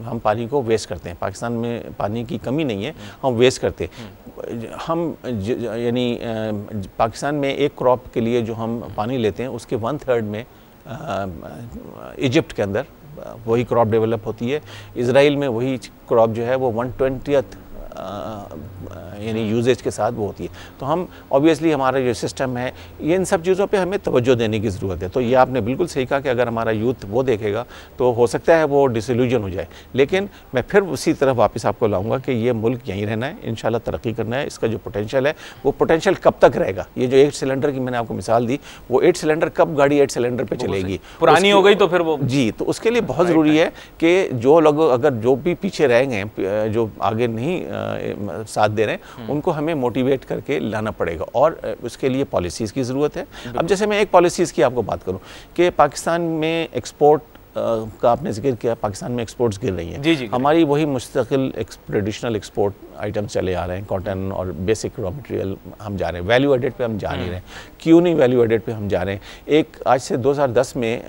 हम पानी को वेस्ट करते हैं। पाकिस्तान में पानी की कमी नहीं है, हम वेस्ट करते हैं। हम यानी पाकिस्तान में एक क्रॉप के लिए जो हम पानी लेते हैं उसके 1/3 में इजिप्ट के अंदर वही क्रॉप डेवलप होती है, इजराइल में वही क्रॉप जो है वो 1/20 यानी यूजेज के साथ वो होती है। तो हम ऑब्वियसली हमारा जो सिस्टम है, ये इन सब चीज़ों पे हमें तवज्जो देने की ज़रूरत है। तो ये आपने बिल्कुल सही कहा कि अगर हमारा यूथ वो देखेगा तो हो सकता है वो डिसइल्यूजन हो जाए, लेकिन मैं फिर उसी तरफ वापस आपको लाऊंगा कि ये मुल्क यहीं रहना है, इंशाल्लाह तरक्की करना है। इसका जो पोटेंशियल है वो पोटेंशियल कब तक रहेगा? ये जो 8 सिलेंडर की मैंने आपको मिसाल दी, वो 8 सिलेंडर कब गाड़ी 8 सिलेंडर पर चलेगी?
पुरानी हो गई तो फिर वो
जी, तो उसके लिए बहुत ज़रूरी है कि जो लोग अगर जो भी पीछे रह गए, जो आगे नहीं साथ दे रहे हैं, उनको हमें मोटिवेट करके लाना पड़ेगा और उसके लिए पॉलिसीज़ की ज़रूरत है। अब जैसे मैं एक पॉलिसीज़ की आपको बात करूं कि पाकिस्तान में एक्सपोर्ट का आपने जिक्र किया, पाकिस्तान में एक्सपोर्ट्स गिर रही हैं।
जी जी,
हमारी वही मुस्तकिल ट्रेडिशनल एक्सपोर्ट आइटम चले आ रहे हैं, कॉटन और बेसिक रॉ मटेरियल हम जा रहे हैं, वैल्यू एडेड पे हम जा नहीं रहे हैं। क्यों नहीं वैल्यू एडेड पे हम जा रहे हैं? एक आज से 2010 में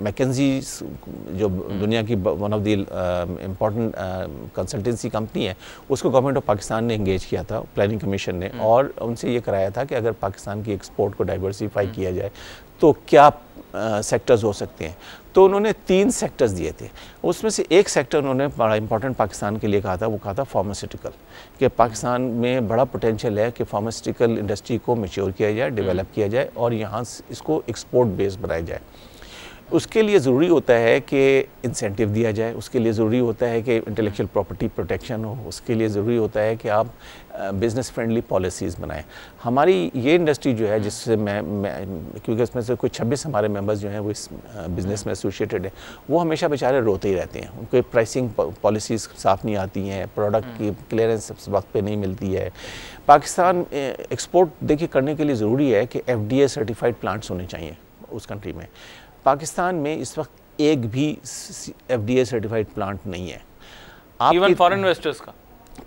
मैकेंजी जो दुनिया की one of the important consultancy company है, उसको गवर्नमेंट ऑफ पाकिस्तान ने इंगेज किया था, प्लानिंग कमीशन ने, और उनसे ये कराया था कि अगर पाकिस्तान की एक्सपोर्ट को डाइवर्सिफाई किया जाए तो क्या सेक्टर्स हो सकते हैं। तो उन्होंने 3 सेक्टर्स दिए थे, उसमें से एक सेक्टर उन्होंने बड़ा इंपॉर्टेंट पाकिस्तान के लिए कहा था, वो कहा था फार्मास्यूटिकल, कि पाकिस्तान में बड़ा पोटेंशियल है कि फार्मास्यूटिकल इंडस्ट्री को मैच्योर किया जाए, डेवलप किया जाए और यहाँ इसको एक्सपोर्ट बेस बनाया जाए। उसके लिए ज़रूरी होता है कि इंसेंटिव दिया जाए, उसके लिए ज़रूरी होता है कि इंटेलेक्चुअल प्रॉपर्टी प्रोटेक्शन हो, उसके लिए ज़रूरी होता है कि आप बिज़नेस फ्रेंडली पॉलिसीज़ बनाएं। हमारी ये इंडस्ट्री जो है, जिससे मैं क्योंकि इसमें से कोई 26 हमारे मेंबर्स जो हैं वो इस बिज़नेस में एसोसिएटेड हैं, वो हमेशा बेचारे रोते ही रहते हैं। उनको प्राइसिंग पॉलिसीज़ साफ़ नहीं आती हैं, प्रोडक्ट की क्लियरेंस वक्त पे नहीं मिलती है। पाकिस्तान एक्सपोर्ट देखिए करने के लिए ज़रूरी है कि FDA सर्टिफाइड प्लांट्स होने चाहिए उस कंट्री में। पाकिस्तान में इस वक्त एक भी FDA सर्टिफाइड प्लांट नहीं है।
इवन फॉरेन इन्वेस्टर्स का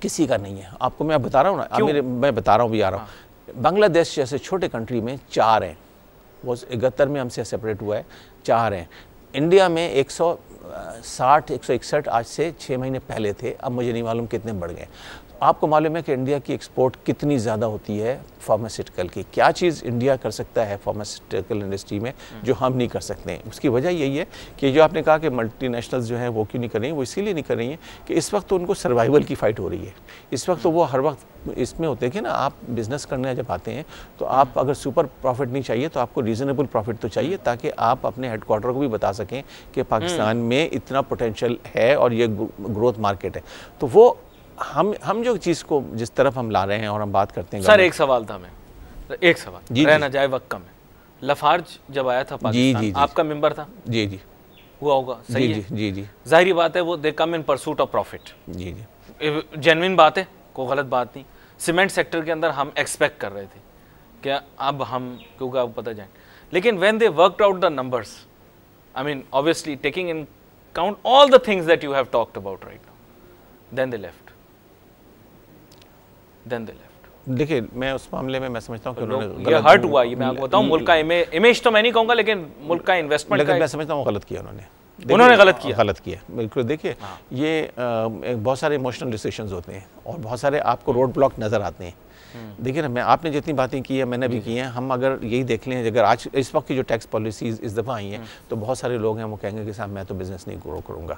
किसी
का नहीं है। आपको मैं बता रहा हूँ ना, मैं बता रहा हूँ भी आ रहा हूँ। बांग्लादेश जैसे छोटे कंट्री में 4 हैं, वो 71 में हमसे सेपरेट हुआ है, 4 हैं। इंडिया में 160 161 आज से 6 महीने पहले थे, अब मुझे नहीं मालूम कितने बढ़ गए। आपको मालूम है कि इंडिया की एक्सपोर्ट कितनी ज़्यादा होती है फार्मास्यूटिकल की। क्या चीज़ इंडिया कर सकता है फार्मास्यूटिकल इंडस्ट्री में जो हम नहीं कर सकते हैं? उसकी वजह यही है कि जो आपने कहा कि मल्टीनेशनल्स जो हैं वो क्यों नहीं कर रही हैं, वो इसीलिए नहीं कर रही हैं कि इस वक्त तो उनको सर्वाइवल की फ़ाइट हो रही है। इस वक्त तो वो हर वक्त इसमें होते हैं कि ना, आप बिज़नेस करने जब आते हैं तो आप अगर सुपर प्रॉफिट नहीं चाहिए तो आपको रीज़नेबल प्रॉफिट तो चाहिए, ताकि आप अपने हेडक्वार्टर को भी बता सकें कि पाकिस्तान में इतना पोटेंशियल है और ये ग्रोथ मार्केट है। तो वो हम जो चीज़ को जिस तरफ हम ला रहे हैं और हम बात करते हैं।
सर एक सवाल था, मैं एक सवाल रहना जाए वक्त कम है। लफार्ज जब आया था पाकिस्तान, जी, आपका मेंबर था?
जी जी
हुआ होगा, सही है?
जी जी
जाहिर बात है वो they come in pursuit of profit.
जी जी
जेन्युइन बात है, कोई गलत बात नहीं। सीमेंट सेक्टर के अंदर हम एक्सपेक्ट कर रहे थे क्या अब हम, क्योंकि आपको पता जाए, लेकिन when they worked out the numbers, I mean obviously taking in count all the things that you have talked about right now, then they left.
देखिए, मैं उस मामले में मैं समझता हूँ कि उन्होंने
ये हर्ट हुआ। ये मैं आपको बताऊँ, मुल्क का इमेज तो मैं नहीं कहूँगा, लेकिन मुल्क का इन्वेस्टमेंट का
मैं समझता हूँ गलत किया
उन्होंने गलत किया
बिल्कुल। देखिए ये बहुत सारे इमोशनल डिसीजंस होते हैं और बहुत सारे आपको रोड ब्लॉक नज़र आते हैं। देखिए ना, मैं आपने जितनी बातें की है मैंने भी की हैं। हम अगर यही देख लें, अगर आज इस वक्त की जो टैक्स पॉलिसीज़ इस दफ़ा आई हैं तो बहुत सारे लोग हैं वो कहेंगे कि साहब मैं तो बिज़नेस नहीं ग्रो करूँगा,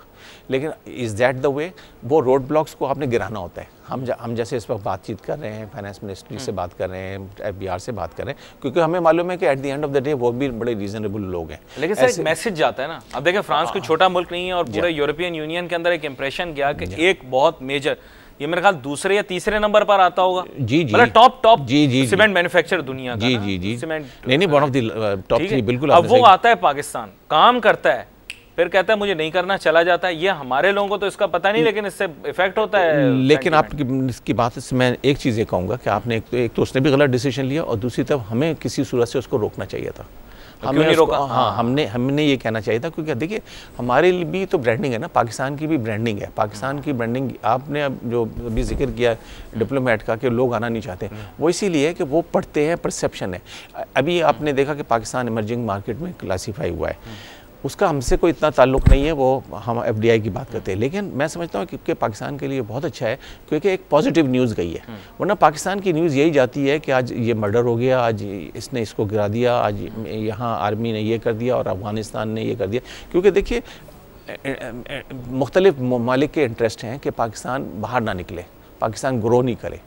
लेकिन इज़ दैट द वे? वो रोड ब्लॉक्स को आपने गिराना होता है। हम जैसे इस वक्त बातचीत कर रहे हैं, फाइनेंस मिनिस्ट्री से बात कर रहे हैं, FBR से बात कर रहे हैं, क्योंकि हमें मालूम है कि at the end of the day वो भी बड़े रीजनेबल लोग हैं।
लेकिन सर एक मैसेज जाता है ना। अब देखिए, फ्रांस कोई छोटा मुल्क नहीं है और पूरे यूरोपियन यूनियन के अंदर एक इंप्रेशन गया कि एक बहुत मेजर, ये मेरे ख्याल दूसरे या तीसरे नंबर पर आता होगा,
जी जी,
मतलब टॉप सीमेंट मैन्युफैक्चरर दुनिया का।
जी
सीमेंट
नहीं वन ऑफ द टॉप 3 बिल्कुल।
अब वो आता है पाकिस्तान, काम करता है, फिर कहता है मुझे नहीं करना, चला जाता है। ये हमारे लोगों को तो इसका पता नहीं, लेकिन इससे इफेक्ट होता है।
लेकिन आपकी इसकी बात से मैं एक चीज़ ये कहूँगा कि आपने एक तो उसने भी गलत डिसीजन लिया और दूसरी तरफ हमें किसी सूरत से उसको रोकना चाहिए था।
हमने नहीं रोका।
हाँ, हमने ये कहना चाहिए था, क्योंकि देखिए हमारे लिए भी तो ब्रांडिंग है ना, पाकिस्तान की भी ब्रांडिंग है। पाकिस्तान की ब्रांडिंग आपने अब जो अभी जिक्र किया डिप्लोमेट का कि लोग आना नहीं चाहते, वो इसीलिए है कि वो पढ़ते हैं, परसेप्शन है। अभी आपने देखा कि पाकिस्तान इमर्जिंग मार्केट में क्लासीफाई हुआ है, उसका हमसे कोई इतना ताल्लुक़ नहीं है, वो हम FDI की बात करते हैं। लेकिन मैं समझता हूँ कि पाकिस्तान के लिए बहुत अच्छा है, क्योंकि एक पॉजिटिव न्यूज़ गई है। वरना पाकिस्तान की न्यूज़ यही जाती है कि आज ये मर्डर हो गया, आज इसने इसको गिरा दिया, आज यहाँ आर्मी ने ये कर दिया और अफ़गानिस्तान ने ये कर दिया। क्योंकि देखिए मुख्तलिफ ममालिक के इंटरेस्ट हैं कि पाकिस्तान बाहर ना निकले, पाकिस्तान ग्रो नहीं करे।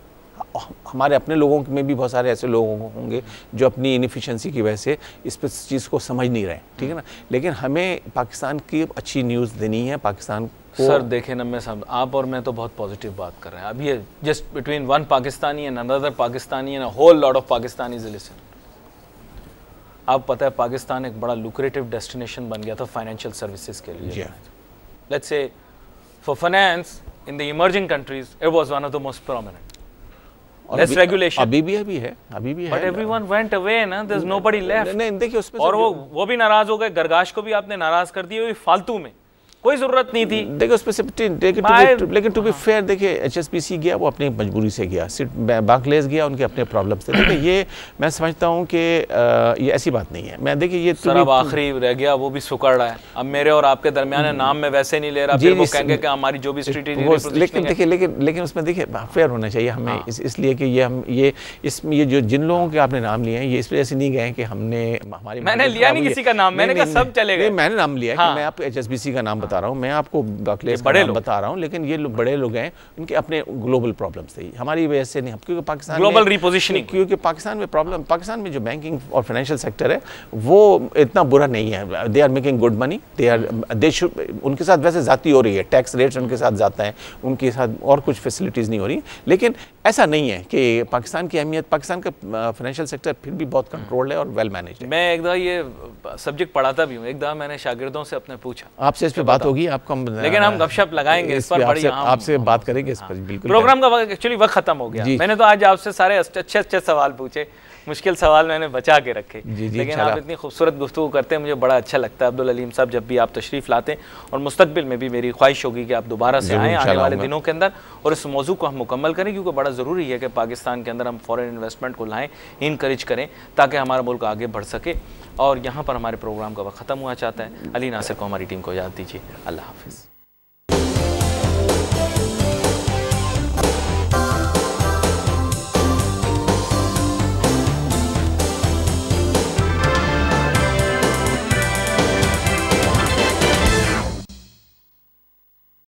हमारे अपने लोगों में भी बहुत सारे ऐसे लोग होंगे जो अपनी इनएफिशिएंसी की वजह से इस चीज़ को समझ नहीं रहे, ठीक है ना। लेकिन हमें पाकिस्तान की अच्छी न्यूज़ देनी है पाकिस्तान को।
सर देखें ना, मैं सब आप और मैं तो बहुत पॉजिटिव बात कर रहे हैं। अब ये just between one Pakistani and another Pakistani and a whole lot of Pakistanis listen. आप पता है पाकिस्तान एक बड़ा लुक्रेटिव डेस्टिनेशन बन गया था फाइनेंशियल सर्विसेज के लिए। Let's say for finance in the emerging countries it was one of the most prominent. Less regulation.
अभी भी है,
बट एवरीवन वेंट अवे ना, देयर इज नोबडी लेफ्ट।
नहीं देखिए उसमें
और वो भी नाराज हो गए, गरगाश को भी आपने नाराज कर दिया, फालतू में, कोई जरूरत नहीं थी।
देखिए उस पर लेकिन टू बी फेयर देखिए HSBC गया, वो अपनी मजबूरी से गया, बार्कलेज गया, उनके अपने प्रॉब्लम्स थे। देखिए ये मैं समझता हूँ कि ये ऐसी बात नहीं है। मैं देखिए ये
सर अब आखिरी रह गया, वो भी सुकड़ रहा है। अब मेरे और आपके दरमियान नाम में वैसे नहीं ले रहा, फिर वो कहेंगे कि हमारी जो भी स्ट्रेटेजी।
लेकिन देखिए लेकिन उसमें देखिए फेयर होना चाहिए हमें, इसलिए कि ये जो जिन लोगों के आपने नाम लिए हैं, ये इस वजह से नहीं गए कि हमने हमारी,
मैंने लिया नहीं किसी का नाम, मैंने कहा सब चलेगा।
मैंने नाम लिया है, मैं आपको HSBC का नाम बता रहा हूँ, मैं आपको बार्कलेज का नाम बता रहा हूँ, लेकिन ये बड़े लोग हैं, उनके अपने ग्लोबल प्रॉब्लम्स थे, हमारी वजह से नहीं। क्योंकि पाकिस्तान
ग्लोबल रिपोजिशनिंग,
क्योंकि पाकिस्तान में जो बैंकिंग और फाइनेंशियल सेक्टर है वो इतना बुरा नहीं है। They are making good money, उनके साथ वैसे जाती हो रही है, टैक्स रेट्स उनके साथ जाता है, उनके साथ और कुछ फैसिलिटीज़ नहीं हो रही, लेकिन ऐसा नहीं है कि पाकिस्तान की अहमियत, पाकिस्तान का फाइनेंशियल सेक्टर फिर भी बहुत कंट्रोल्ड है और वेल मैनेज्ड है।
मैं एक दफ़ा ये सब्जेक्ट पढ़ाता भी हूँ, एक दफ़ा मैंने शागिर्दों से अपने पूछा,
आपसे इस पर बात होगी, आपको
लेकिन हम गपशप लगाएंगे इस पर, बड़ी
आपसे बात करेंगे इस पर। बिल्कुल
प्रोग्राम का एक्चुअली वक्त खत्म हो गया। मैंने तो आज आपसे सारे अच्छे सवाल पूछे, मुश्किल सवाल मैंने बचा के रखे, लेकिन आप इतनी खूबसूरत गुफ्तगू करते हैं, मुझे बड़ा अच्छा लगता है। अब्दुल अलीम साहब, जब भी आप तशरीफ़ लाते हैं, और मुस्तकबिल में भी मेरी ख्वाहिश होगी कि आप दोबारा से आएँ आने वाले दिनों के अंदर, और इस मौजू को हम मुकम्मल करें, क्योंकि बड़ा ज़रूरी है कि पाकिस्तान के अंदर हम फॉरेन इन्वेस्टमेंट को लाएँ, इनकरेज करें, ताकि हमारा मुल्क आगे बढ़ सके। और यहाँ पर हमारे प्रोग्राम का वक्त ख़त्म हुआ चाहता है। अली नासिर को, हमारी टीम को इजाज़त दीजिए। अल्लाह हाफ़िज़।